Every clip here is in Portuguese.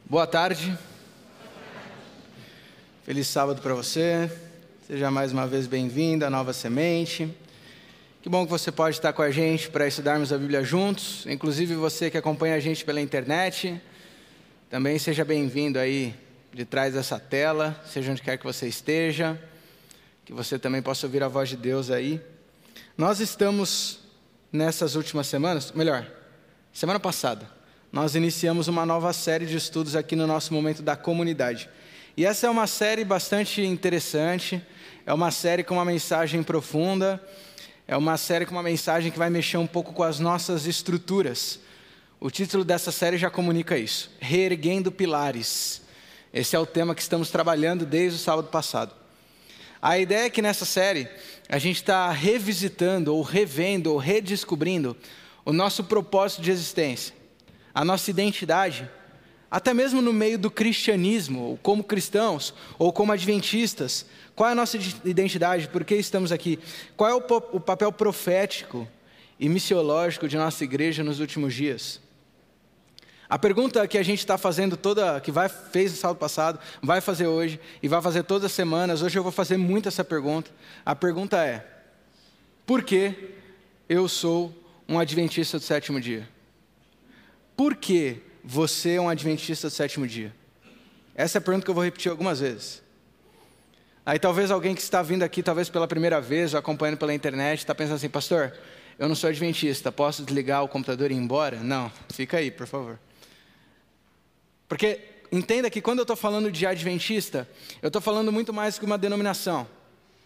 Boa tarde. Feliz sábado para você. Seja mais uma vez bem-vindo à Nova Semente. Que bom que você pode estar com a gente para estudarmos a Bíblia juntos. Inclusive você que acompanha a gente pela internet. Também seja bem-vindo aí de trás dessa tela, seja onde quer que você esteja. Que você também possa ouvir a voz de Deus aí. Nós estamos nessas últimas semanas, semana passada, nós iniciamos uma nova série de estudos aqui no nosso momento da comunidade. E essa é uma série bastante interessante, é uma série com uma mensagem profunda, é uma série com uma mensagem que vai mexer um pouco com as nossas estruturas. O título dessa série já comunica isso, Reerguendo Pilares. Esse é o tema que estamos trabalhando desde o sábado passado. A ideia é que nessa série a gente está revisitando, ou revendo, ou redescobrindo o nosso propósito de existência, a nossa identidade, até mesmo no meio do cristianismo, ou como cristãos, ou como adventistas. Qual é a nossa identidade? Por que estamos aqui? Qual é o papel profético e missiológico de nossa igreja nos últimos dias? A pergunta que a gente está fazendo fez no sábado passado, vai fazer hoje, e vai fazer todas as semanas, hoje eu vou fazer muito essa pergunta. A pergunta é: por que eu sou um adventista do sétimo dia? Por que você é um adventista do sétimo dia? Essa é a pergunta que eu vou repetir algumas vezes. Aí talvez alguém que está vindo aqui, talvez pela primeira vez, ou acompanhando pela internet, está pensando assim: pastor, eu não sou adventista, posso desligar o computador e ir embora? Não, fica aí, por favor. Porque entenda que quando eu estou falando de adventista, eu estou falando muito mais que uma denominação.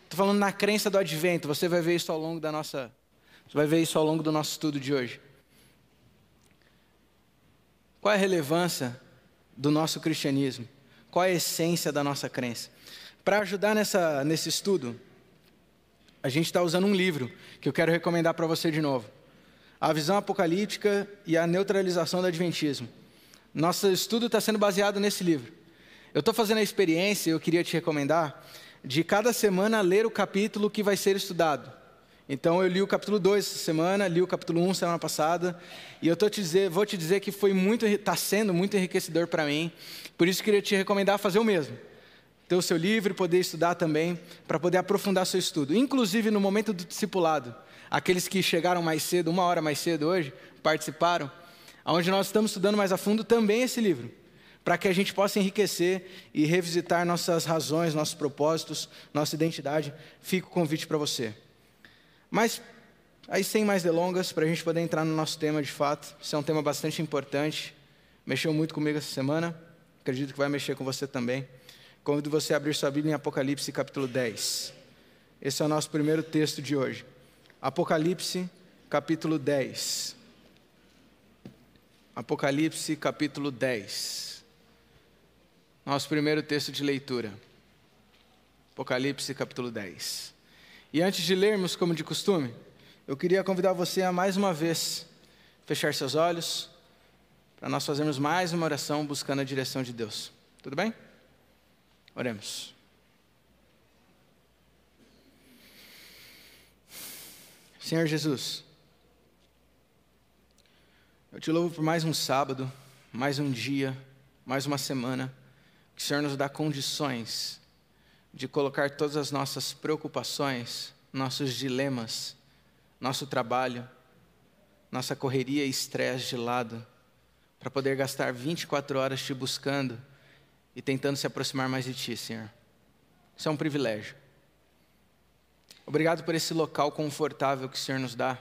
Estou falando na crença do advento. Você vai ver isso ao longo do nosso estudo de hoje. Qual é a relevância do nosso cristianismo? Qual é a essência da nossa crença? Para ajudar nesse estudo, a gente está usando um livro que eu quero recomendar para você de novo. A Visão Apocalíptica e a Neutralização do Adventismo. Nosso estudo está sendo baseado nesse livro. Eu estou fazendo a experiência, eu queria te recomendar, de cada semana ler o capítulo que vai ser estudado. Então eu li o capítulo 2 essa semana, li o capítulo 1 semana passada, e eu vou te dizer que está sendo muito enriquecedor para mim. Por isso eu queria te recomendar fazer o mesmo. Ter o seu livro e poder estudar também, para poder aprofundar seu estudo. Inclusive no momento do discipulado, aqueles que chegaram mais cedo, 1 hora mais cedo hoje, participaram, onde nós estamos estudando mais a fundo também esse livro, para que a gente possa enriquecer e revisitar nossas razões, nossos propósitos, nossa identidade. Fica o convite para você. Mas, aí sem mais delongas, para a gente poder entrar no nosso tema de fato, isso é um tema bastante importante, mexeu muito comigo essa semana, acredito que vai mexer com você também. Convido você a abrir sua Bíblia em Apocalipse capítulo 10. Esse é o nosso primeiro texto de hoje. Apocalipse capítulo 10. Apocalipse capítulo 10. Nosso primeiro texto de leitura. Apocalipse capítulo 10. E antes de lermos, como de costume, eu queria convidar você a mais uma vez fechar seus olhos, para nós fazermos mais uma oração buscando a direção de Deus. Tudo bem? Oremos. Senhor Jesus, eu te louvo por mais um sábado, mais um dia, mais uma semana, que o Senhor nos dá condições de colocar todas as nossas preocupações, nossos dilemas, nosso trabalho, nossa correria e estresse de lado, para poder gastar 24 horas te buscando e tentando se aproximar mais de Ti, Senhor. Isso é um privilégio. Obrigado por esse local confortável que o Senhor nos dá,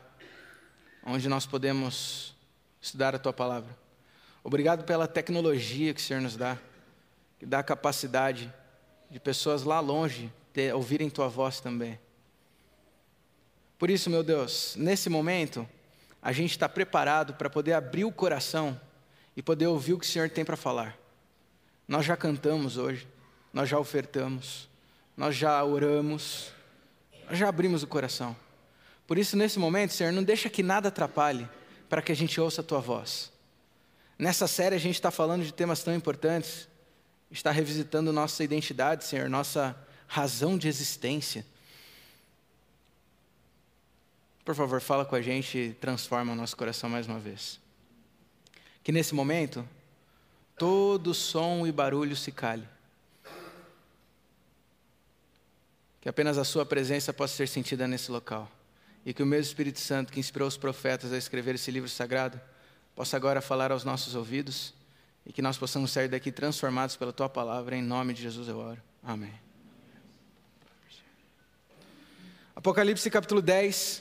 onde nós podemos estudar a Tua Palavra. Obrigado pela tecnologia que o Senhor nos dá, que dá a capacidade de pessoas lá longe ouvirem Tua voz também. Por isso, meu Deus, nesse momento, a gente está preparado para poder abrir o coração e poder ouvir o que o Senhor tem para falar. Nós já cantamos hoje, nós já ofertamos, nós já oramos, nós já abrimos o coração. Por isso, nesse momento, Senhor, não deixa que nada atrapalhe para que a gente ouça a Tua voz. Nessa série a gente está falando de temas tão importantes, está revisitando nossa identidade, Senhor, nossa razão de existência. Por favor, fala com a gente e transforma o nosso coração mais uma vez. Que nesse momento, todo som e barulho se cale. Que apenas a sua presença possa ser sentida nesse local. E que o mesmo Espírito Santo que inspirou os profetas a escrever esse livro sagrado, possa agora falar aos nossos ouvidos, e que nós possamos sair daqui transformados pela Tua palavra, em nome de Jesus eu oro. Amém. Apocalipse capítulo 10,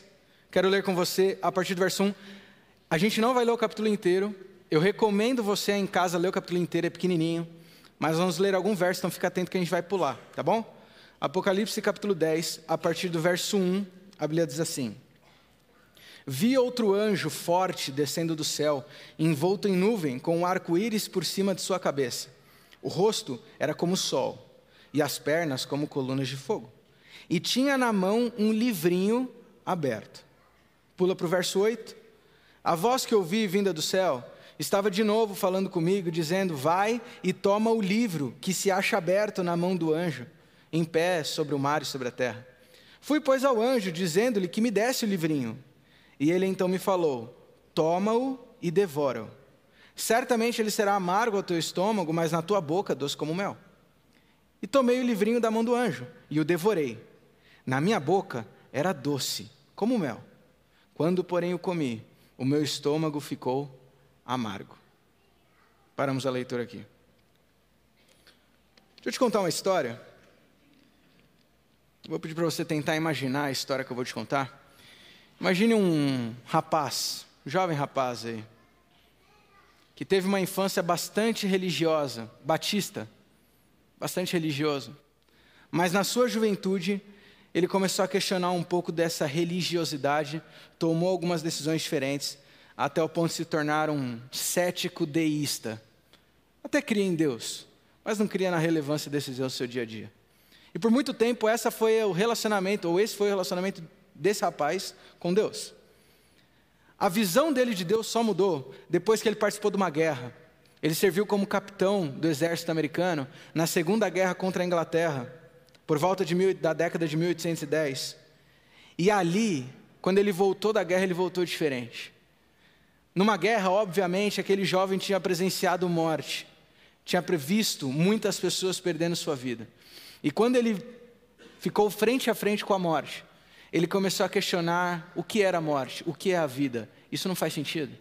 quero ler com você a partir do verso 1. A gente não vai ler o capítulo inteiro, eu recomendo você em casa ler o capítulo inteiro, é pequenininho, mas vamos ler algum verso, então fica atento que a gente vai pular, tá bom? Apocalipse capítulo 10, a partir do verso 1, a Bíblia diz assim: Vi outro anjo forte descendo do céu, envolto em nuvem, com um arco-íris por cima de sua cabeça. O rosto era como o sol, e as pernas como colunas de fogo. E tinha na mão um livrinho aberto. Pula para o verso 8. A voz que ouvi vinda do céu estava de novo falando comigo, dizendo: Vai e toma o livro que se acha aberto na mão do anjo, em pé sobre o mar e sobre a terra. Fui, pois, ao anjo, dizendo-lhe que me desse o livrinho. E ele então me falou: Toma-o e devora-o. Certamente ele será amargo ao teu estômago, mas na tua boca doce como mel. E tomei o livrinho da mão do anjo e o devorei. Na minha boca era doce como mel. Quando, porém, o comi, o meu estômago ficou amargo. Paramos a leitura aqui. Deixa eu te contar uma história. Vou pedir para você tentar imaginar a história que eu vou te contar. Imagine um rapaz, um jovem rapaz aí, que teve uma infância bastante religiosa, batista, bastante religioso. Mas na sua juventude, ele começou a questionar um pouco dessa religiosidade, tomou algumas decisões diferentes, até o ponto de se tornar um cético deísta. Até cria em Deus, mas não cria na relevância desses Deus no seu dia a dia. E por muito tempo esse foi o relacionamento desse rapaz com Deus. A visão dele de Deus só mudou depois que ele participou de uma guerra. Ele serviu como capitão do exército americano na Segunda Guerra contra a Inglaterra, por volta da década de 1810. E ali, quando ele voltou da guerra, ele voltou diferente. Numa guerra, obviamente, aquele jovem tinha presenciado morte, tinha previsto muitas pessoas perdendo sua vida. E quando ele ficou frente a frente com a morte, ele começou a questionar o que era a morte, o que é a vida. Isso não faz sentido.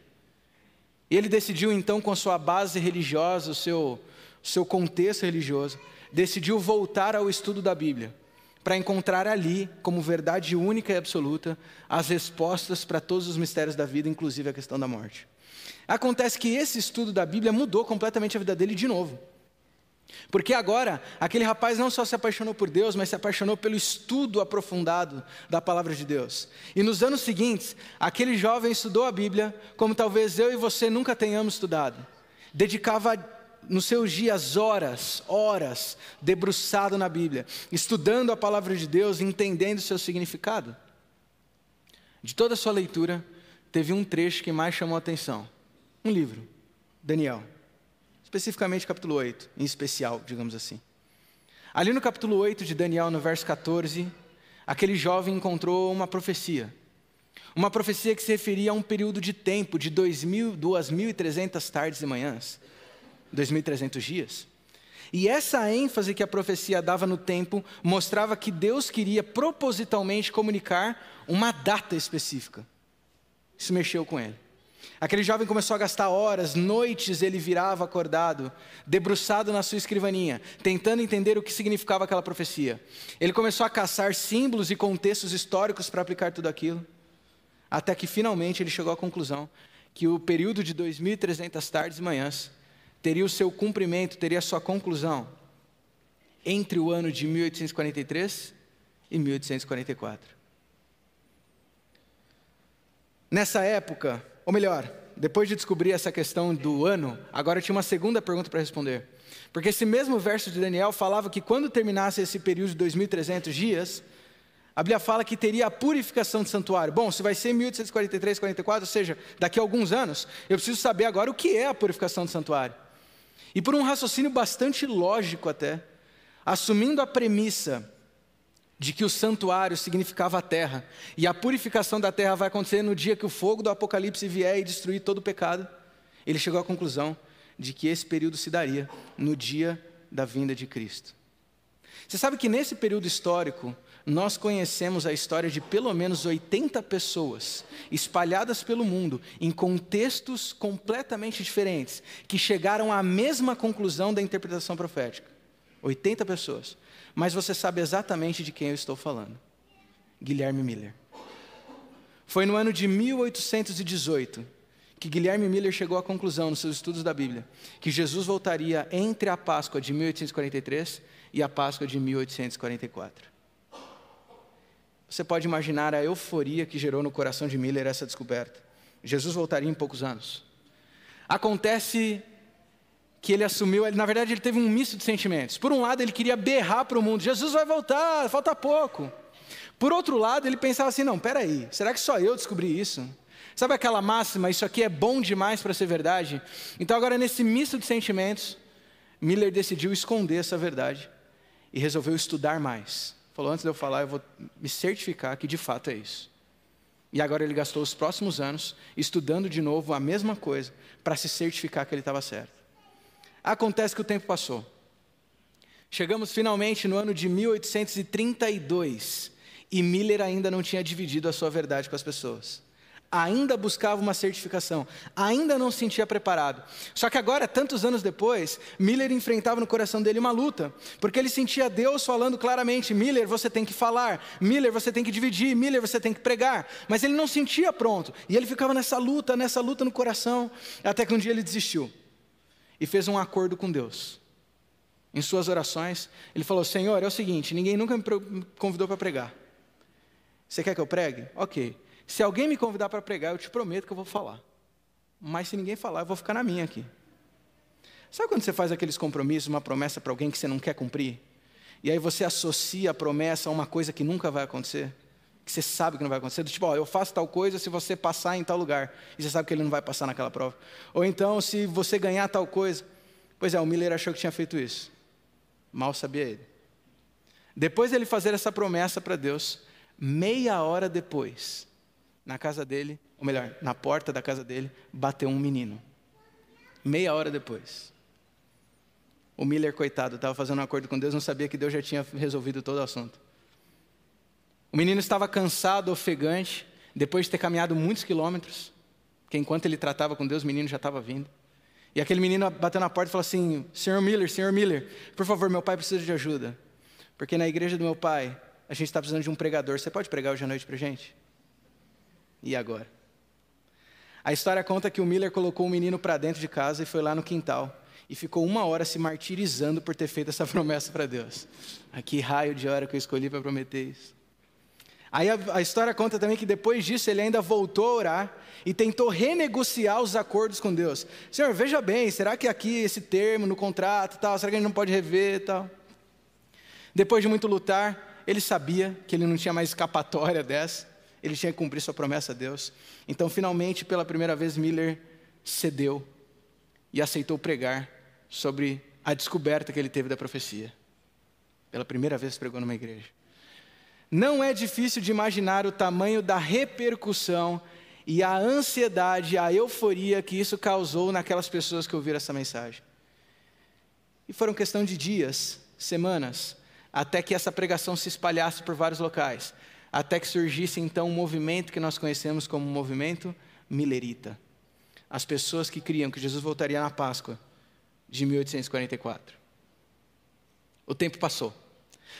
E ele decidiu então, com sua base religiosa, o seu contexto religioso, decidiu voltar ao estudo da Bíblia, para encontrar ali, como verdade única e absoluta, as respostas para todos os mistérios da vida, inclusive a questão da morte. Acontece que esse estudo da Bíblia mudou completamente a vida dele de novo. Porque agora, aquele rapaz não só se apaixonou por Deus, mas se apaixonou pelo estudo aprofundado da palavra de Deus. E nos anos seguintes, aquele jovem estudou a Bíblia como talvez eu e você nunca tenhamos estudado. Dedicava nos seus dias horas, debruçado na Bíblia, estudando a palavra de Deus, entendendo o seu significado. De toda a sua leitura, teve um trecho que mais chamou a atenção. Um livro, Daniel. Especificamente capítulo 8, em especial, digamos assim. Ali no capítulo 8 de Daniel, no verso 14, aquele jovem encontrou uma profecia. Uma profecia que se referia a um período de tempo de 2.300 tardes e manhãs. 2.300 dias. E essa ênfase que a profecia dava no tempo, mostrava que Deus queria propositalmente comunicar uma data específica. Isso mexeu com ele. Aquele jovem começou a gastar horas, noites ele virava acordado, debruçado na sua escrivaninha, tentando entender o que significava aquela profecia. Ele começou a caçar símbolos e contextos históricos para aplicar tudo aquilo, até que finalmente ele chegou à conclusão que o período de 2.300 tardes e manhãs teria o seu cumprimento, teria a sua conclusão entre o ano de 1843 e 1844. Nessa época, ou melhor, depois de descobrir essa questão do ano, agora tinha uma segunda pergunta para responder. Porque esse mesmo verso de Daniel falava que quando terminasse esse período de 2.300 dias, a Bíblia fala que teria a purificação do santuário. Bom, se vai ser em 1843, 44, ou seja, daqui a alguns anos, eu preciso saber agora o que é a purificação do santuário. E por um raciocínio bastante lógico até, assumindo a premissa de que o santuário significava a terra, e a purificação da terra vai acontecer no dia que o fogo do Apocalipse vier e destruir todo o pecado, ele chegou à conclusão de que esse período se daria no dia da vinda de Cristo. Você sabe que nesse período histórico, nós conhecemos a história de pelo menos 80 pessoas espalhadas pelo mundo, em contextos completamente diferentes, que chegaram à mesma conclusão da interpretação profética. 80 pessoas. Mas você sabe exatamente de quem eu estou falando. Guilherme Miller. Foi no ano de 1818 que Guilherme Miller chegou à conclusão, nos seus estudos da Bíblia, que Jesus voltaria entre a Páscoa de 1843 e a Páscoa de 1844. Você pode imaginar a euforia que gerou no coração de Miller essa descoberta. Jesus voltaria em poucos anos. Acontece que ele assumiu, na verdade ele teve um misto de sentimentos. Por um lado ele queria berrar para o mundo, Jesus vai voltar, falta pouco. Por outro lado ele pensava assim, não, peraí, será que só eu descobri isso? Sabe aquela máxima, isso aqui é bom demais para ser verdade? Então agora nesse misto de sentimentos, Miller decidiu esconder essa verdade e resolveu estudar mais. Falou, antes de eu falar, eu vou me certificar que de fato é isso. E agora ele gastou os próximos anos estudando de novo a mesma coisa para se certificar que ele estava certo. Acontece que o tempo passou. Chegamos finalmente no ano de 1832 e Miller ainda não tinha dividido a sua verdade com as pessoas. Ainda buscava uma certificação, ainda não se sentia preparado. Só que agora, tantos anos depois, Miller enfrentava no coração dele uma luta, porque ele sentia Deus falando claramente, Miller, você tem que falar, Miller, você tem que dividir, Miller, você tem que pregar, mas ele não sentia pronto, e ele ficava nessa luta no coração, até que um dia ele desistiu, e fez um acordo com Deus. Em suas orações, ele falou, Senhor, é o seguinte, ninguém nunca me convidou para pregar, você quer que eu pregue? Ok. Se alguém me convidar para pregar, eu te prometo que eu vou falar. Mas se ninguém falar, eu vou ficar na minha aqui. Sabe quando você faz aqueles compromissos, uma promessa para alguém que você não quer cumprir? E aí você associa a promessa a uma coisa que nunca vai acontecer? Que você sabe que não vai acontecer? Do tipo, ó, eu faço tal coisa se você passar em tal lugar. E você sabe que ele não vai passar naquela prova. Ou então, se você ganhar tal coisa. Pois é, o Miller achou que tinha feito isso. Mal sabia ele. Depois de ele fazer essa promessa para Deus, meia hora depois, na casa dele, ou melhor, na porta da casa dele, bateu um menino. Meia hora depois. O Miller, coitado, estava fazendo um acordo com Deus, não sabia que Deus já tinha resolvido todo o assunto. O menino estava cansado, ofegante, depois de ter caminhado muitos quilômetros, porque enquanto ele tratava com Deus, o menino já estava vindo. E aquele menino bateu na porta e falou assim, Senhor Miller, por favor, meu pai precisa de ajuda. Porque na igreja do meu pai, a gente está precisando de um pregador. Você pode pregar hoje à noite para a gente? E agora? A história conta que o Miller colocou o menino para dentro de casa e foi lá no quintal. E ficou 1 hora se martirizando por ter feito essa promessa para Deus. Que raio de hora que eu escolhi para prometer isso. Aí a história conta também que depois disso ele ainda voltou a orar e tentou renegociar os acordos com Deus. Senhor, veja bem, será que aqui esse termo no contrato e tal, será que a gente não pode rever e tal? Depois de muito lutar, ele sabia que ele não tinha mais escapatória dessa. Ele tinha que cumprir sua promessa a Deus. Então, finalmente, pela primeira vez, Miller cedeu e aceitou pregar sobre a descoberta que ele teve da profecia. Pela primeira vez pregou numa igreja. Não é difícil de imaginar o tamanho da repercussão e a ansiedade, a euforia que isso causou naquelas pessoas que ouviram essa mensagem. E foram questão de dias, semanas, até que essa pregação se espalhasse por vários locais. Até que surgisse então um movimento que nós conhecemos como movimento millerita. As pessoas que criam que Jesus voltaria na Páscoa de 1844. O tempo passou.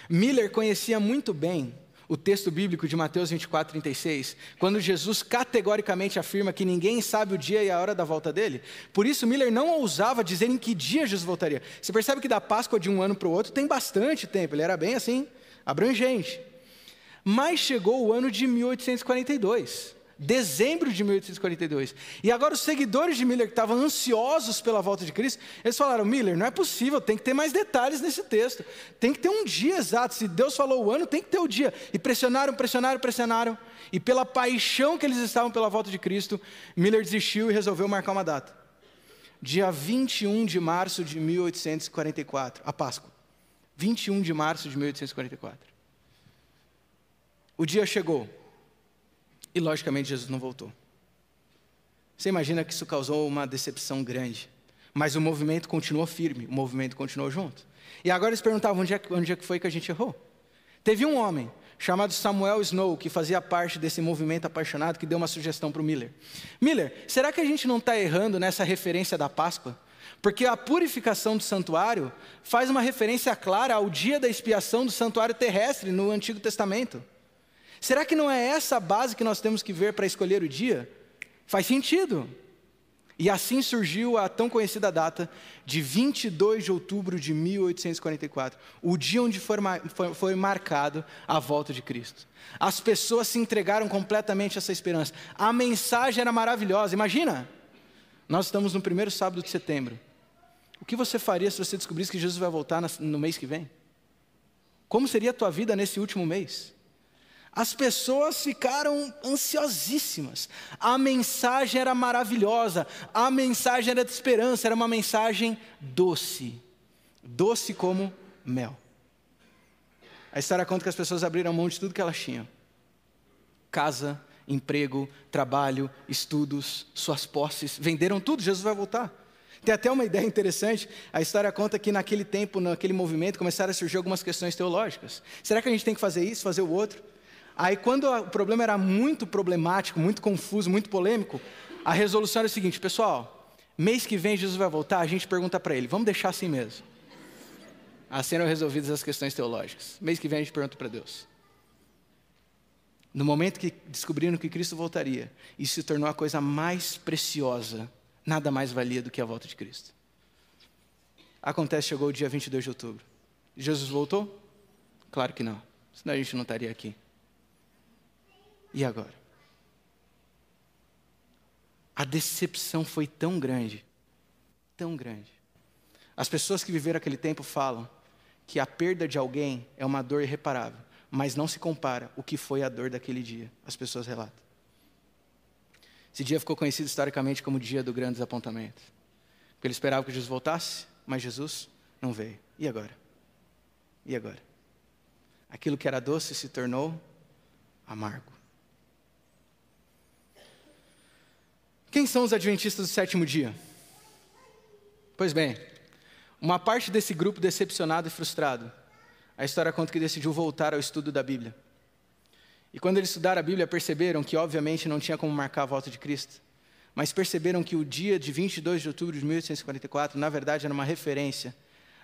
Miller conhecia muito bem o texto bíblico de Mateus 24:36, quando Jesus categoricamente afirma que ninguém sabe o dia e a hora da volta dele. Por isso Miller não ousava dizer em que dia Jesus voltaria. Você percebe que da Páscoa de um ano para o outro tem bastante tempo, ele era bem assim, abrangente. Mas chegou o ano de 1842, dezembro de 1842. E agora os seguidores de Miller, que estavam ansiosos pela volta de Cristo, eles falaram, Miller, não é possível, tem que ter mais detalhes nesse texto. Tem que ter um dia exato, se Deus falou o ano, tem que ter o dia. E pressionaram. E pela paixão que eles estavam pela volta de Cristo, Miller desistiu e resolveu marcar uma data. Dia 21 de março de 1844, a Páscoa. 21 de março de 1844. O dia chegou, e logicamente Jesus não voltou. Você imagina que isso causou uma decepção grande, Mas o movimento continuou firme, o movimento continuou junto. E agora eles perguntavam onde é que foi que a gente errou. Teve um homem chamado Samuel Snow, que fazia parte desse movimento apaixonado, que deu uma sugestão para o Miller. Miller, será que a gente não está errando nessa referência da Páscoa? Porque a purificação do santuário faz uma referência clara ao dia da expiação do santuário terrestre no Antigo Testamento. Será que não é essa a base que nós temos que ver para escolher o dia? Faz sentido. E assim surgiu a tão conhecida data de 22 de outubro de 1844, o dia onde foi marcado a volta de Cristo. As pessoas se entregaram completamente a essa esperança. A mensagem era maravilhosa. Imagina, nós estamos no primeiro sábado de setembro. O que você faria se você descobrisse que Jesus vai voltar no mês que vem? Como seria a tua vida nesse último mês? As pessoas ficaram ansiosíssimas. A mensagem era maravilhosa. A mensagem era de esperança. Era uma mensagem doce. Doce como mel. A história conta que as pessoas abriram mão de tudo que elas tinham. Casa, emprego, trabalho, estudos, suas posses. Venderam tudo, Jesus vai voltar. Tem até uma ideia interessante. A história conta que naquele tempo, naquele movimento, começaram a surgir algumas questões teológicas. Será que a gente tem que fazer isso, fazer o outro? Aí quando o problema era muito problemático, muito confuso, muito polêmico, a resolução era o seguinte: pessoal, mês que vem Jesus vai voltar, a gente pergunta para ele, vamos deixar assim mesmo. Assim eram resolvidas as questões teológicas. Mês que vem a gente pergunta para Deus. No momento que descobriram que Cristo voltaria, isso se tornou a coisa mais preciosa, nada mais valia do que a volta de Cristo. Acontece, chegou o dia 22 de outubro. Jesus voltou? Claro que não, senão a gente não estaria aqui. E agora? A decepção foi tão grande, tão grande. As pessoas que viveram aquele tempo falam que a perda de alguém é uma dor irreparável, mas não se compara o que foi a dor daquele dia. As pessoas relatam. Esse dia ficou conhecido historicamente como o dia do grande desapontamento. Porque ele esperava que Jesus voltasse, mas Jesus não veio. E agora? E agora? Aquilo que era doce se tornou amargo. Quem são os adventistas do sétimo dia? Pois bem, uma parte desse grupo decepcionado e frustrado, a história conta que decidiu voltar ao estudo da Bíblia. E quando eles estudaram a Bíblia, perceberam que obviamente não tinha como marcar a volta de Cristo, mas perceberam que o dia de 22 de outubro de 1844, na verdade, era uma referência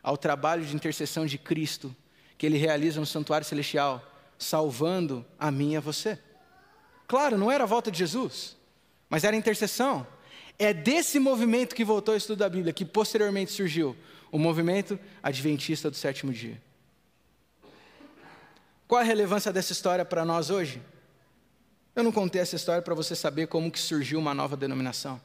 ao trabalho de intercessão de Cristo, que ele realiza no santuário celestial, salvando a mim e a você. Claro, não era a volta de Jesus, mas era intercessão. É desse movimento que voltou ao estudo da Bíblia, que posteriormente surgiu o movimento adventista do sétimo dia. Qual a relevância dessa história para nós hoje? Eu não contei essa história para você saber como que surgiu uma nova denominação.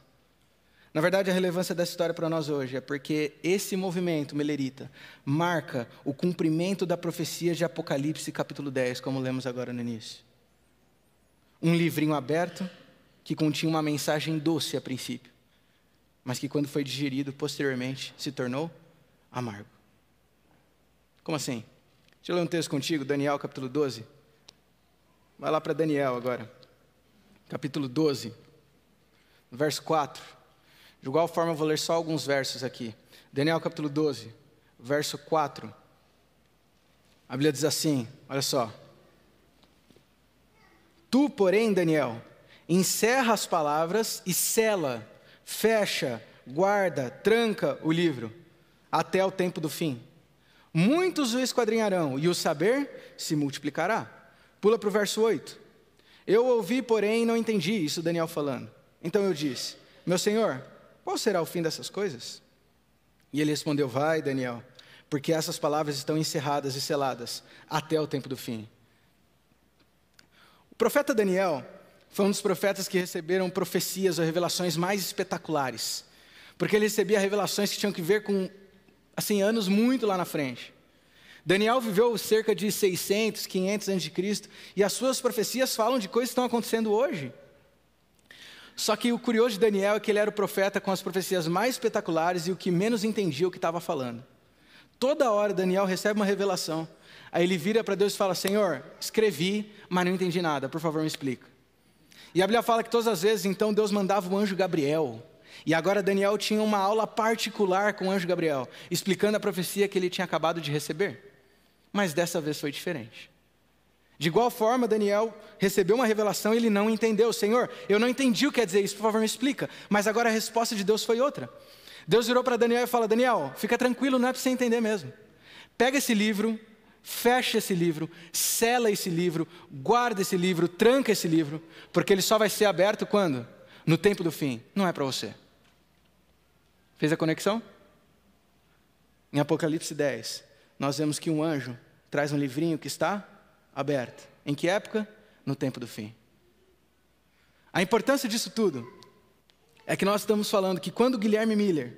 Na verdade, a relevância dessa história para nós hoje é porque esse movimento melerita marca o cumprimento da profecia de Apocalipse capítulo 10, como lemos agora no início. Um livrinho aberto, que continha uma mensagem doce a princípio, mas que quando foi digerido, posteriormente, se tornou amargo. Como assim? Deixa eu ler um texto contigo, Daniel capítulo 12. Vai lá para Daniel agora. Capítulo 12, verso 4. De igual forma eu vou ler só alguns versos aqui. Daniel capítulo 12, verso 4. A Bíblia diz assim, olha só. Tu, porém, Daniel, encerra as palavras e sela, fecha, guarda, tranca o livro, até o tempo do fim. Muitos o esquadrinharão, e o saber se multiplicará. Pula para o verso 8. Eu ouvi, porém, não entendi, isso Daniel falando. Então eu disse, meu senhor, qual será o fim dessas coisas? E ele respondeu, vai, Daniel, porque essas palavras estão encerradas e seladas até o tempo do fim. O profeta Daniel foi um dos profetas que receberam profecias ou revelações mais espetaculares, porque ele recebia revelações que tinham que ver com, assim, anos muito lá na frente. Daniel viveu cerca de 600, 500 a.C., e as suas profecias falam de coisas que estão acontecendo hoje. Só que o curioso de Daniel é que ele era o profeta com as profecias mais espetaculares e o que menos entendia o que estava falando. Toda hora Daniel recebe uma revelação, aí ele vira para Deus e fala, Senhor, escrevi, mas não entendi nada, por favor me explica. E a Bíblia fala que todas as vezes, então, Deus mandava o anjo Gabriel. E agora Daniel tinha uma aula particular com o anjo Gabriel, explicando a profecia que ele tinha acabado de receber. Mas dessa vez foi diferente. De igual forma, Daniel recebeu uma revelação e ele não entendeu. Senhor, eu não entendi o que quer dizer isso, por favor me explica. Mas agora a resposta de Deus foi outra. Deus virou para Daniel e falou: Daniel, fica tranquilo, não é para você entender mesmo. Pega esse livro, fecha esse livro, sela esse livro, guarda esse livro, tranca esse livro, porque ele só vai ser aberto quando? No tempo do fim. Não é para você. Fez a conexão? Em Apocalipse 10, nós vemos que um anjo traz um livrinho que está aberto. Em que época? No tempo do fim. A importância disso tudo é que nós estamos falando que quando Guilherme Miller,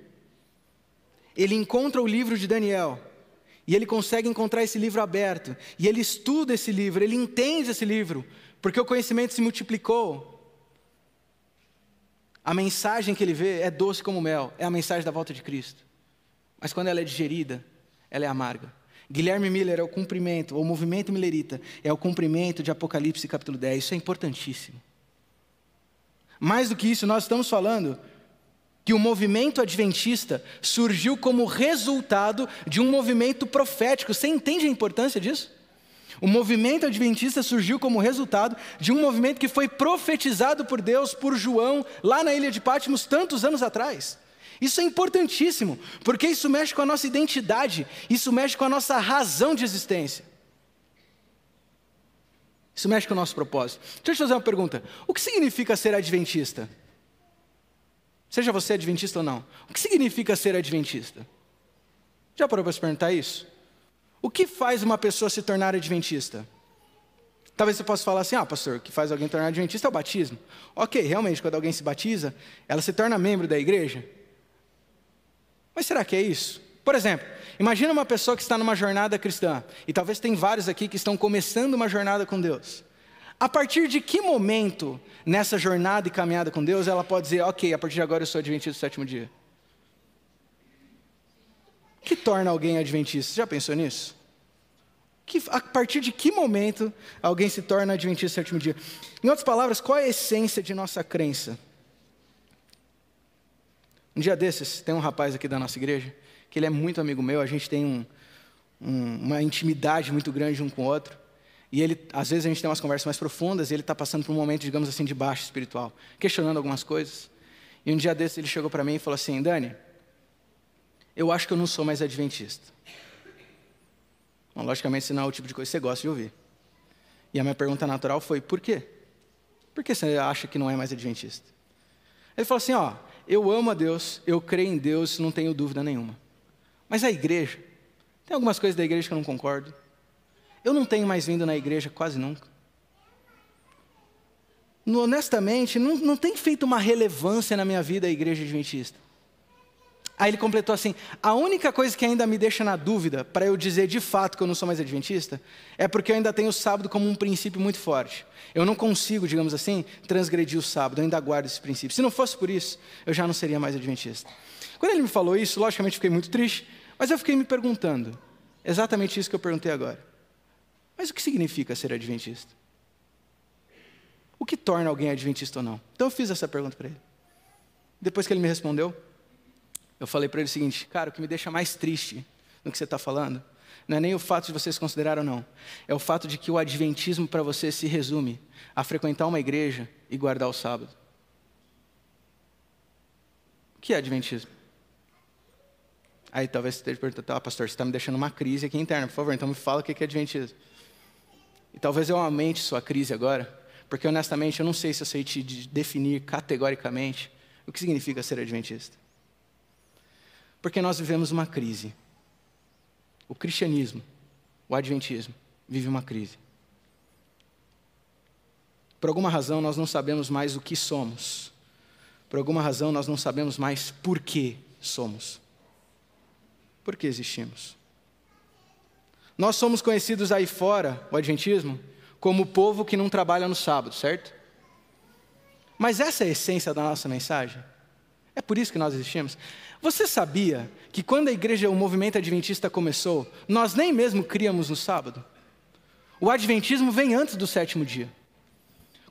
ele encontra o livro de Daniel, e ele consegue encontrar esse livro aberto, e ele estuda esse livro, ele entende esse livro, porque o conhecimento se multiplicou. A mensagem que ele vê é doce como mel, é a mensagem da volta de Cristo. Mas quando ela é digerida, ela é amarga. Guilherme Miller é o cumprimento, o movimento millerita, é o cumprimento de Apocalipse capítulo 10, isso é importantíssimo. Mais do que isso, nós estamos falando que o movimento adventista surgiu como resultado de um movimento profético. Você entende a importância disso? O movimento adventista surgiu como resultado de um movimento que foi profetizado por Deus, por João, lá na ilha de Patmos, tantos anos atrás. Isso é importantíssimo, porque isso mexe com a nossa identidade, isso mexe com a nossa razão de existência. Isso mexe com o nosso propósito. Deixa eu te fazer uma pergunta. O que significa ser adventista? Seja você adventista ou não. O que significa ser adventista? Já parou para se perguntar isso? O que faz uma pessoa se tornar adventista? Talvez você possa falar assim: pastor, o que faz alguém tornar adventista é o batismo. Ok, realmente, quando alguém se batiza, ela se torna membro da igreja. Mas será que é isso? Por exemplo, imagina uma pessoa que está numa jornada cristã, e talvez tem vários aqui que estão começando uma jornada com Deus. A partir de que momento, nessa jornada e caminhada com Deus, ela pode dizer: ok, a partir de agora eu sou adventista do sétimo dia? O que torna alguém adventista? Você já pensou nisso? A partir de que momento alguém se torna adventista do sétimo dia? Em outras palavras, qual é a essência de nossa crença? Um dia desses, tem um rapaz aqui da nossa igreja, que ele é muito amigo meu, a gente tem uma intimidade muito grande um com o outro, e ele, às vezes a gente tem umas conversas mais profundas, e ele está passando por um momento, digamos assim, de baixa espiritual, questionando algumas coisas. E um dia desses ele chegou para mim e falou assim: Dani, eu acho que eu não sou mais adventista. Bom, logicamente, esse não é o tipo de coisa que você gosta de ouvir. E a minha pergunta natural foi: por quê? Por que você acha que não é mais adventista? Ele falou assim: eu amo a Deus, eu creio em Deus, não tenho dúvida nenhuma. Mas a igreja, tem algumas coisas da igreja que eu não concordo. Eu não tenho mais vindo na igreja quase nunca. Honestamente, não tem feito uma relevância na minha vida a igreja adventista. Aí ele completou assim: a única coisa que ainda me deixa na dúvida, para eu dizer de fato que eu não sou mais adventista, é porque eu ainda tenho o sábado como um princípio muito forte. Eu não consigo, digamos assim, transgredir o sábado, eu ainda guardo esse princípio. Se não fosse por isso, eu já não seria mais adventista. Quando ele me falou isso, logicamente fiquei muito triste, mas eu fiquei me perguntando, exatamente isso que eu perguntei agora. Mas o que significa ser adventista? O que torna alguém adventista ou não? Então eu fiz essa pergunta para ele. Depois que ele me respondeu, eu falei para ele o seguinte: cara, o que me deixa mais triste no que você está falando, não é nem o fato de você se considerar ou não, é o fato de que o adventismo para você se resume a frequentar uma igreja e guardar o sábado. O que é adventismo? Aí talvez você esteja perguntando: pastor, você está me deixando uma crise aqui interna, por favor, então me fala o que é adventismo. E talvez eu aumente sua crise agora, porque honestamente eu não sei se eu sei te definir categoricamente o que significa ser adventista. Porque nós vivemos uma crise. O cristianismo, o adventismo, vive uma crise. Por alguma razão nós não sabemos mais o que somos. Por alguma razão nós não sabemos mais por que somos. Por que existimos? Nós somos conhecidos aí fora, o adventismo, como o povo que não trabalha no sábado, certo? Mas essa é a essência da nossa mensagem. É por isso que nós existimos. Você sabia que quando a igreja, o movimento adventista começou, nós nem mesmo criamos no sábado? O adventismo vem antes do sétimo dia.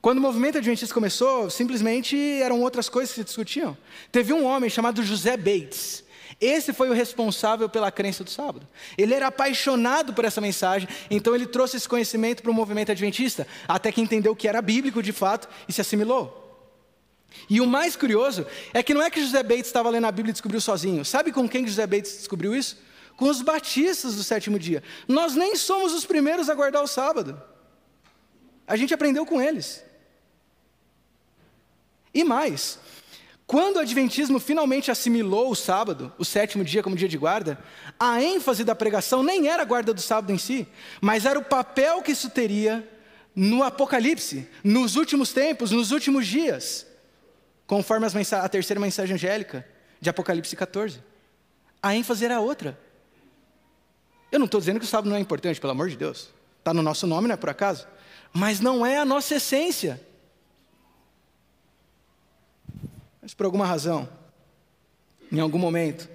Quando o movimento adventista começou, simplesmente eram outras coisas que se discutiam. Teve um homem chamado José Bates. Esse foi o responsável pela crença do sábado. Ele era apaixonado por essa mensagem, então ele trouxe esse conhecimento para o movimento adventista, até que entendeu que era bíblico de fato e se assimilou. E o mais curioso é que não é que José Bates estava lendo a Bíblia e descobriu sozinho. Sabe com quem José Bates descobriu isso? Com os batistas do sétimo dia. Nós nem somos os primeiros a guardar o sábado. A gente aprendeu com eles. E mais, quando o adventismo finalmente assimilou o sábado, o sétimo dia como dia de guarda, a ênfase da pregação nem era a guarda do sábado em si, mas era o papel que isso teria no Apocalipse, nos últimos tempos, nos últimos dias, conforme a terceira mensagem angélica de Apocalipse 14. A ênfase era outra. Eu não estou dizendo que o sábado não é importante, pelo amor de Deus. Está no nosso nome, não é por acaso. Mas não é a nossa essência. Mas por alguma razão, em algum momento,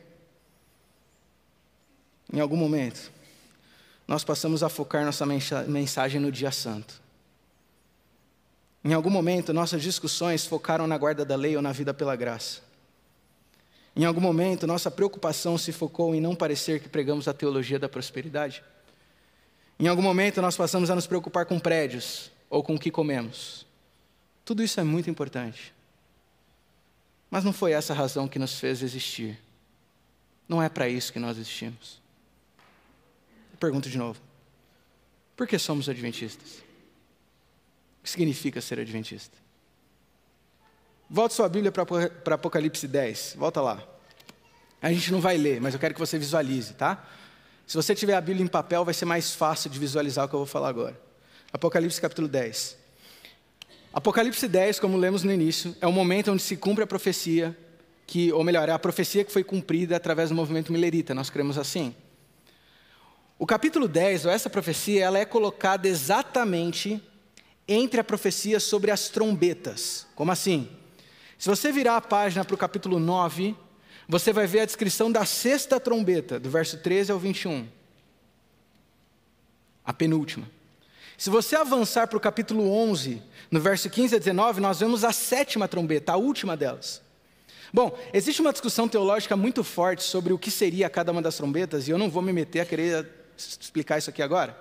nós passamos a focar nossa mensagem no dia santo. Em algum momento, nossas discussões focaram na guarda da lei ou na vida pela graça. Em algum momento, nossa preocupação se focou em não parecer que pregamos a teologia da prosperidade. Em algum momento, nós passamos a nos preocupar com prédios ou com o que comemos. Tudo isso é muito importante. Mas não foi essa a razão que nos fez existir. Não é para isso que nós existimos. Eu pergunto de novo. Por que somos adventistas? O que significa ser adventista? Volte sua Bíblia para Apocalipse 10. Volta lá. A gente não vai ler, mas eu quero que você visualize, tá? Se você tiver a Bíblia em papel, vai ser mais fácil de visualizar o que eu vou falar agora. Apocalipse capítulo 10. Apocalipse 10, como lemos no início, é o momento onde se cumpre a profecia, ou melhor, é a profecia que foi cumprida através do movimento milerita, nós cremos assim. O capítulo 10, ou essa profecia, ela é colocada exatamente entre a profecia sobre as trombetas. Como assim? Se você virar a página para o capítulo 9, você vai ver a descrição da sexta trombeta, do verso 13 ao 21. A penúltima. Se você avançar para o capítulo 11, no verso 15 a 19, nós vemos a sétima trombeta, a última delas. Bom, existe uma discussão teológica muito forte sobre o que seria cada uma das trombetas, e eu não vou me meter a querer explicar isso aqui agora.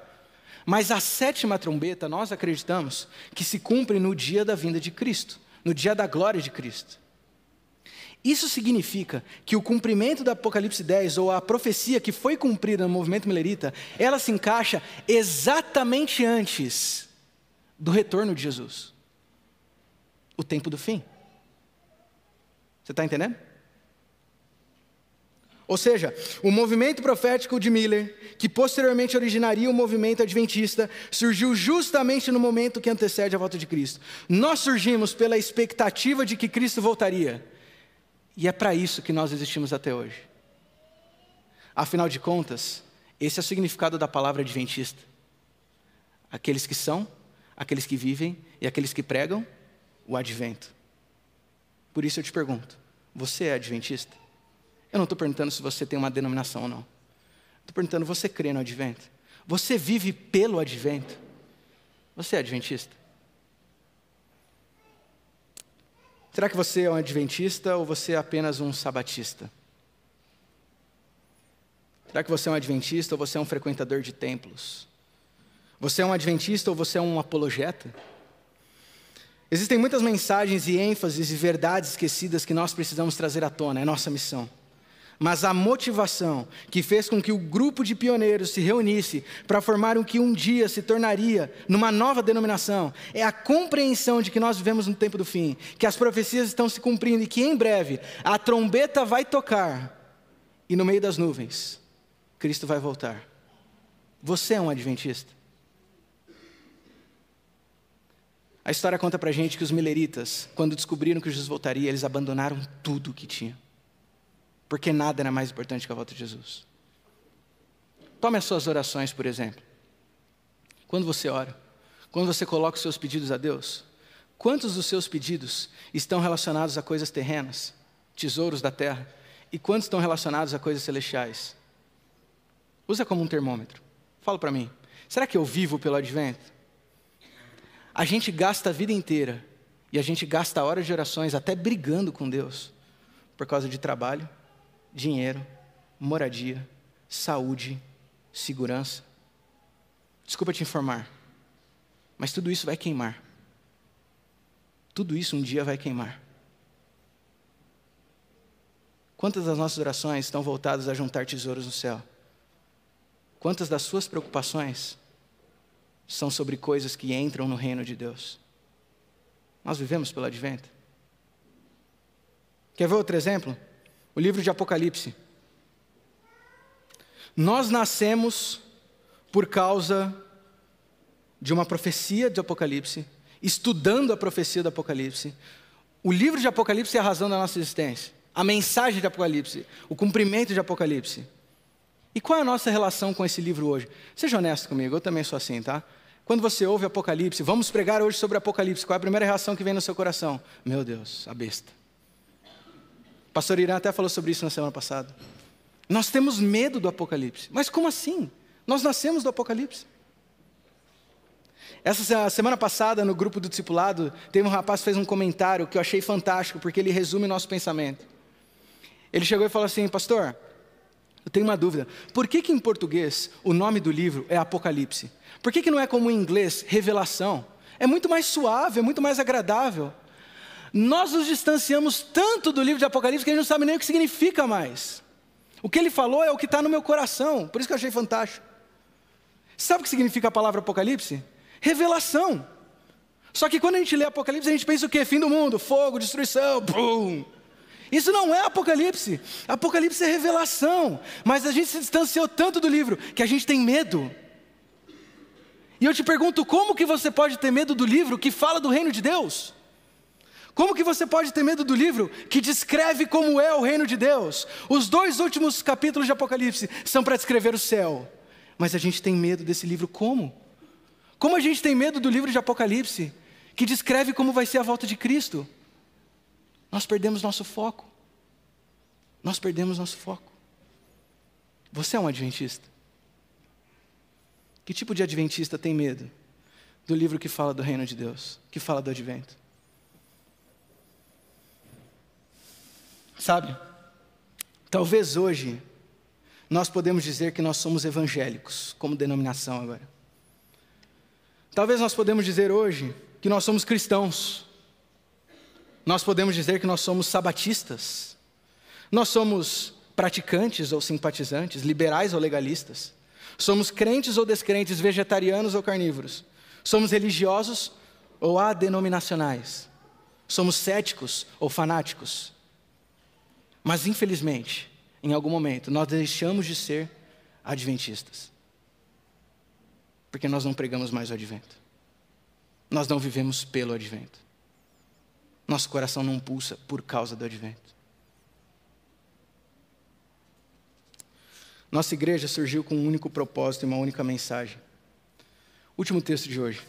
Mas a sétima trombeta, nós acreditamos que se cumpre no dia da vinda de Cristo, no dia da glória de Cristo. Isso significa que o cumprimento do Apocalipse 10, ou a profecia que foi cumprida no movimento milerita, ela se encaixa exatamente antes do retorno de Jesus. O tempo do fim. Você está entendendo? Ou seja, o movimento profético de Miller, que posteriormente originaria o movimento adventista, surgiu justamente no momento que antecede a volta de Cristo. Nós surgimos pela expectativa de que Cristo voltaria. E é para isso que nós existimos até hoje. Afinal de contas, esse é o significado da palavra adventista. Aqueles que são, aqueles que vivem e aqueles que pregam o advento. Por isso eu te pergunto, você é adventista? Eu não estou perguntando se você tem uma denominação ou não. Estou perguntando, você crê no advento? Você vive pelo advento? Você é adventista? Será que você é um adventista ou você é apenas um sabatista? Será que você é um adventista ou você é um frequentador de templos? Você é um adventista ou você é um apologeta? Existem muitas mensagens e ênfases e verdades esquecidas que nós precisamos trazer à tona, é nossa missão. Mas a motivação que fez com que o grupo de pioneiros se reunisse para formar o que um dia se tornaria numa nova denominação é a compreensão de que nós vivemos no tempo do fim, que as profecias estão se cumprindo e que em breve a trombeta vai tocar e no meio das nuvens Cristo vai voltar. Você é um adventista? A história conta pra gente que os mileritas, quando descobriram que Jesus voltaria, eles abandonaram tudo o que tinham. Porque nada era mais importante que a volta de Jesus. Tome as suas orações, por exemplo. Quando você ora, quando você coloca os seus pedidos a Deus, quantos dos seus pedidos estão relacionados a coisas terrenas, tesouros da terra, e quantos estão relacionados a coisas celestiais? Usa como um termômetro. Fala para mim, será que eu vivo pelo advento? a gente gasta a vida inteira e a gente gasta horas de orações até brigando com Deus por causa de trabalho, dinheiro, moradia, saúde, segurança. Desculpa te informar, mas tudo isso vai queimar. Tudo isso um dia vai queimar. Quantas das nossas orações estão voltadas a juntar tesouros no céu? Quantas das suas preocupações são sobre coisas que entram no reino de Deus? Nós vivemos pelo advento. Quer ver outro exemplo? O livro de Apocalipse. Nós nascemos por causa de uma profecia de Apocalipse, estudando a profecia do Apocalipse. O livro de Apocalipse é a razão da nossa existência. A mensagem de Apocalipse, o cumprimento de Apocalipse. E qual é a nossa relação com esse livro hoje? Seja honesto comigo, eu também sou assim, tá? Quando você ouve Apocalipse, vamos pregar hoje sobre Apocalipse, qual é a primeira reação que vem no seu coração? Meu Deus, a besta. O pastor Irã até falou sobre isso na semana passada. Nós temos medo do Apocalipse. Mas como assim? Nós nascemos do Apocalipse. Essa semana passada, no grupo do discipulado, teve um rapaz que fez um comentário que eu achei fantástico, porque ele resume o nosso pensamento. Ele chegou e falou assim: pastor, eu tenho uma dúvida. Por que em português o nome do livro é Apocalipse? Por que não é como em inglês, Revelação? É muito mais suave, é muito mais agradável. Nós nos distanciamos tanto do livro de Apocalipse que a gente não sabe nem o que significa mais. O que ele falou é o que está no meu coração, por isso que eu achei fantástico. Sabe o que significa a palavra Apocalipse? Revelação. Só que quando a gente lê Apocalipse, a gente pensa o quê? Fim do mundo, fogo, destruição, bum. Isso não é Apocalipse. Apocalipse é revelação. Mas a gente se distanciou tanto do livro que a gente tem medo. E eu te pergunto, como que você pode ter medo do livro que fala do reino de Deus? Como que você pode ter medo do livro que descreve como é o reino de Deus? Os 2 últimos capítulos de Apocalipse são para descrever o céu. Mas a gente tem medo desse livro como? Como a gente tem medo do livro de Apocalipse que descreve como vai ser a volta de Cristo? Nós perdemos nosso foco. Nós perdemos nosso foco. Você é um adventista? Que tipo de adventista tem medo do livro que fala do reino de Deus, que fala do advento? Sabe, talvez hoje nós podemos dizer que nós somos evangélicos, como denominação agora. Talvez nós podemos dizer hoje que nós somos cristãos. Nós podemos dizer que nós somos sabatistas. Nós somos praticantes ou simpatizantes, liberais ou legalistas. Somos crentes ou descrentes, vegetarianos ou carnívoros. Somos religiosos ou adenominacionais. Somos céticos ou fanáticos. Mas infelizmente, em algum momento, nós deixamos de ser adventistas. Porque nós não pregamos mais o advento. Nós não vivemos pelo advento. Nosso coração não pulsa por causa do advento. Nossa igreja surgiu com um único propósito e uma única mensagem. Último texto de hoje,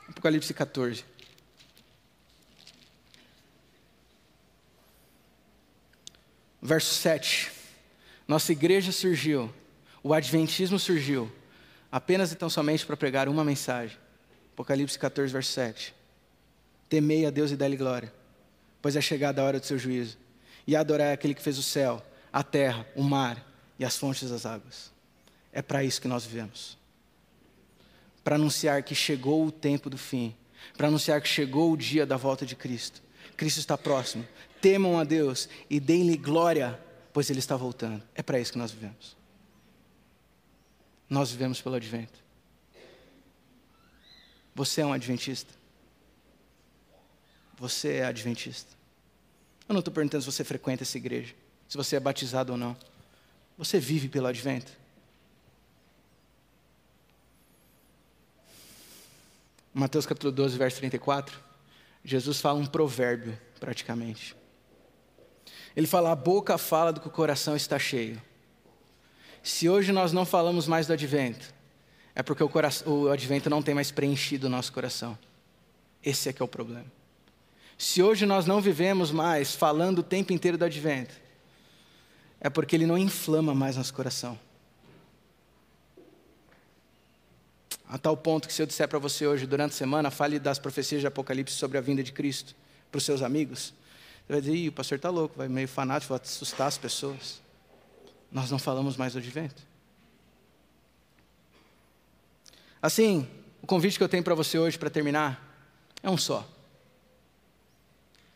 Apocalipse 14. Verso 7. Nossa igreja surgiu, o adventismo surgiu, apenas e tão somente para pregar uma mensagem. Apocalipse 14, verso 7. Temei a Deus e dai-lhe glória, pois é chegada a hora do seu juízo. E adorai aquele que fez o céu, a terra, o mar e as fontes das águas. É para isso que nós vivemos. Para anunciar que chegou o tempo do fim. Para anunciar que chegou o dia da volta de Cristo. Cristo está próximo. Temam a Deus e deem-lhe glória, pois Ele está voltando. É para isso que nós vivemos. Nós vivemos pelo advento. Você é um adventista? Você é adventista? Eu não estou perguntando se você frequenta essa igreja, se você é batizado ou não. Você vive pelo advento? Mateus capítulo 12, verso 34, Jesus fala um provérbio, praticamente. Ele fala: a boca fala do que o coração está cheio. Se hoje nós não falamos mais do advento, é porque o advento não tem mais preenchido o nosso coração. Esse é que é o problema. Se hoje nós não vivemos mais falando o tempo inteiro do advento, é porque ele não inflama mais nosso coração. A tal ponto que se eu disser para você hoje, durante a semana, fale das profecias de Apocalipse sobre a vinda de Cristo para os seus amigos, você vai dizer, ih, o pastor está louco, vai meio fanático, vai assustar as pessoas. Nós não falamos mais do advento. Assim, o convite que eu tenho para você hoje, para terminar, é um só.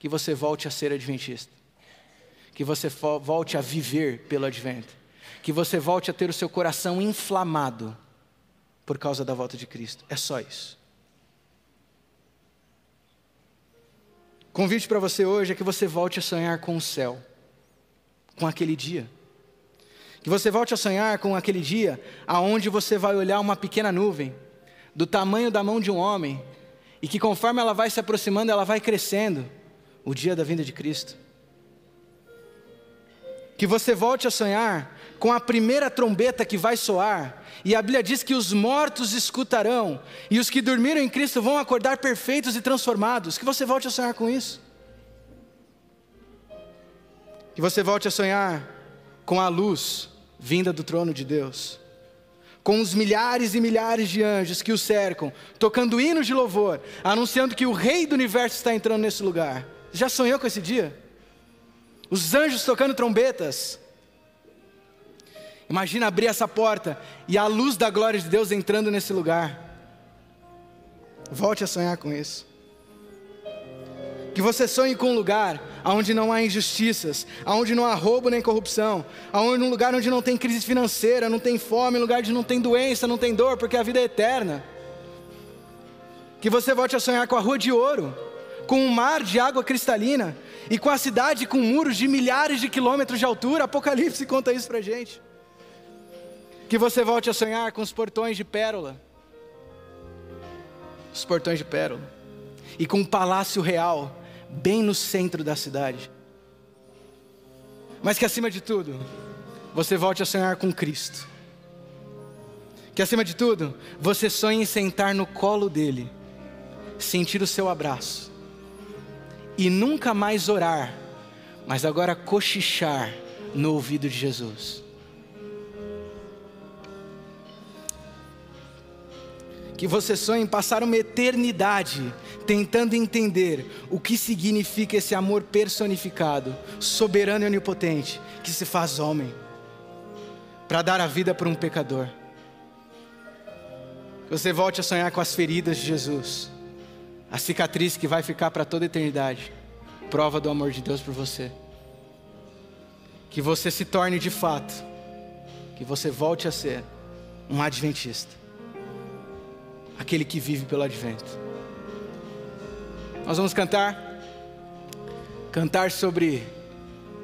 Que você volte a ser adventista. Que você volte a viver pelo advento. Que você volte a ter o seu coração inflamado por causa da volta de Cristo. É só isso. O convite para você hoje é que você volte a sonhar com o céu. Com aquele dia. Que você volte a sonhar com aquele dia aonde você vai olhar uma pequena nuvem do tamanho da mão de um homem e que conforme ela vai se aproximando, ela vai crescendo, o dia da vinda de Cristo. Que você volte a sonhar com a primeira trombeta que vai soar, e a Bíblia diz que os mortos escutarão, e os que dormiram em Cristo vão acordar perfeitos e transformados. Que você volte a sonhar com isso. Que você volte a sonhar com a luz vinda do trono de Deus, com os milhares e milhares de anjos que o cercam, tocando hinos de louvor, anunciando que o Rei do Universo está entrando nesse lugar. Já sonhou com esse dia? Os anjos tocando trombetas. Imagina abrir essa porta e a luz da glória de Deus entrando nesse lugar. Volte a sonhar com isso. Que você sonhe com um lugar onde não há injustiças, onde não há roubo nem corrupção, um lugar onde não tem crise financeira, não tem fome, um lugar onde não tem doença, não tem dor, porque a vida é eterna. Que você volte a sonhar com a rua de ouro, com um mar de água cristalina, e com a cidade com muros de milhares de quilômetros de altura. Apocalipse conta isso pra gente. Que você volte a sonhar com os portões de pérola, os portões de pérola, e com um palácio real, bem no centro da cidade. Mas que acima de tudo, você volte a sonhar com Cristo. Que acima de tudo, você sonhe em sentar no colo dele, sentir o seu abraço, e nunca mais orar, mas agora cochichar no ouvido de Jesus. Que você sonhe em passar uma eternidade tentando entender o que significa esse amor personificado, soberano e onipotente, que se faz homem, para dar a vida por um pecador. Que você volte a sonhar com as feridas de Jesus, a cicatriz que vai ficar para toda a eternidade, prova do amor de Deus por você. Que você se torne de fato, que você volte a ser um adventista, aquele que vive pelo advento. Nós vamos cantar sobre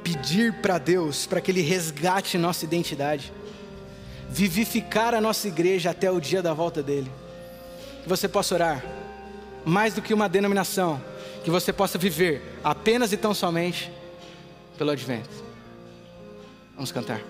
pedir para Deus, para que Ele resgate nossa identidade, vivificar a nossa igreja até o dia da volta dEle. Que você possa orar, mais do que uma denominação, que você possa viver apenas e tão somente pelo advento. Vamos cantar.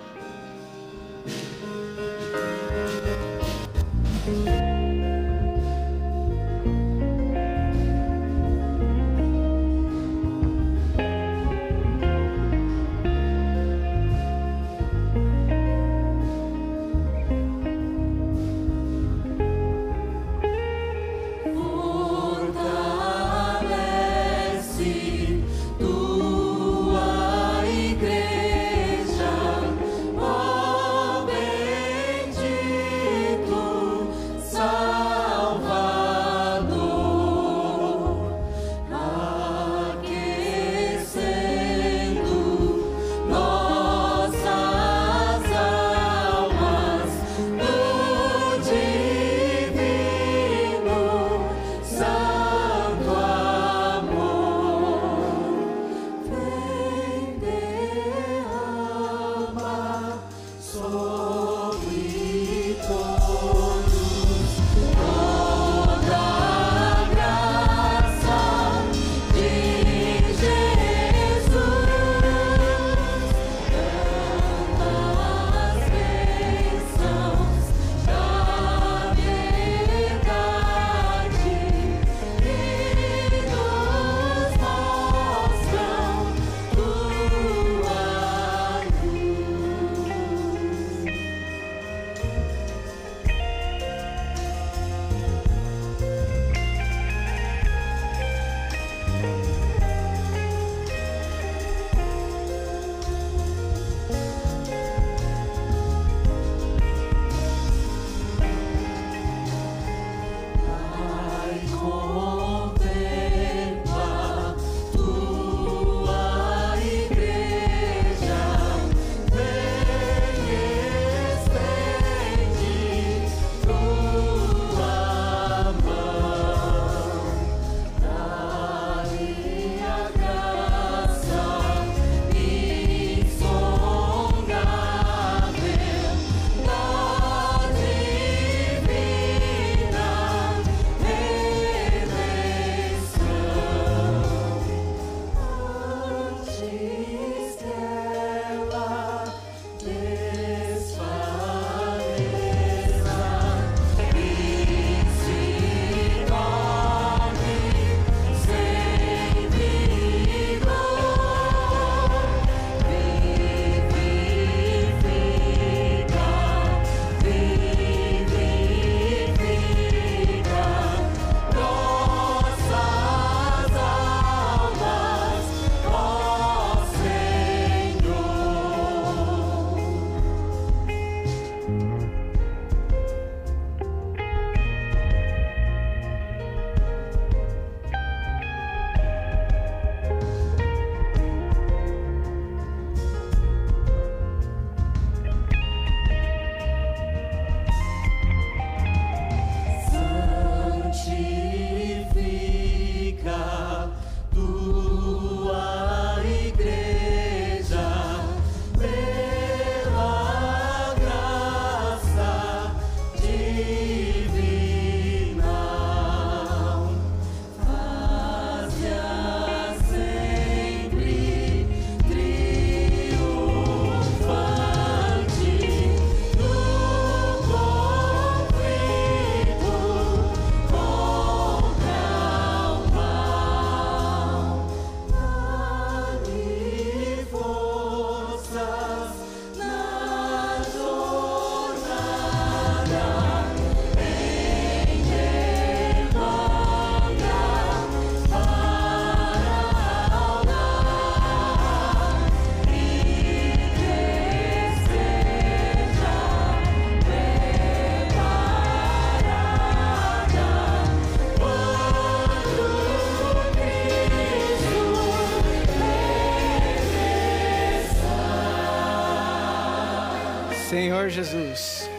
Senhor Jesus,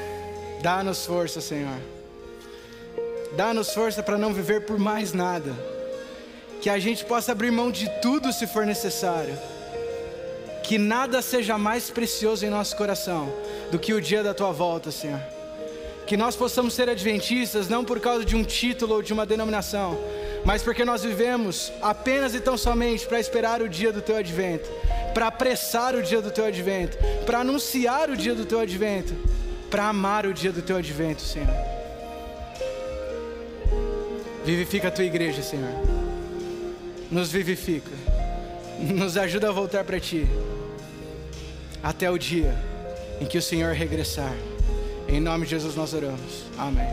dá-nos força, Senhor. Dá-nos força para não viver por mais nada. Que a gente possa abrir mão de tudo se for necessário. Que nada seja mais precioso em nosso coração do que o dia da tua volta, Senhor. Que nós possamos ser adventistas não por causa de um título ou de uma denominação, mas porque nós vivemos apenas e tão somente para esperar o dia do teu advento, para apressar o dia do teu advento, para anunciar o dia do teu advento, para amar o dia do teu advento, Senhor. Vivifica a tua igreja, Senhor. Nos vivifica. Nos ajuda a voltar para ti. Até o dia em que o Senhor regressar. Em nome de Jesus nós oramos. Amém.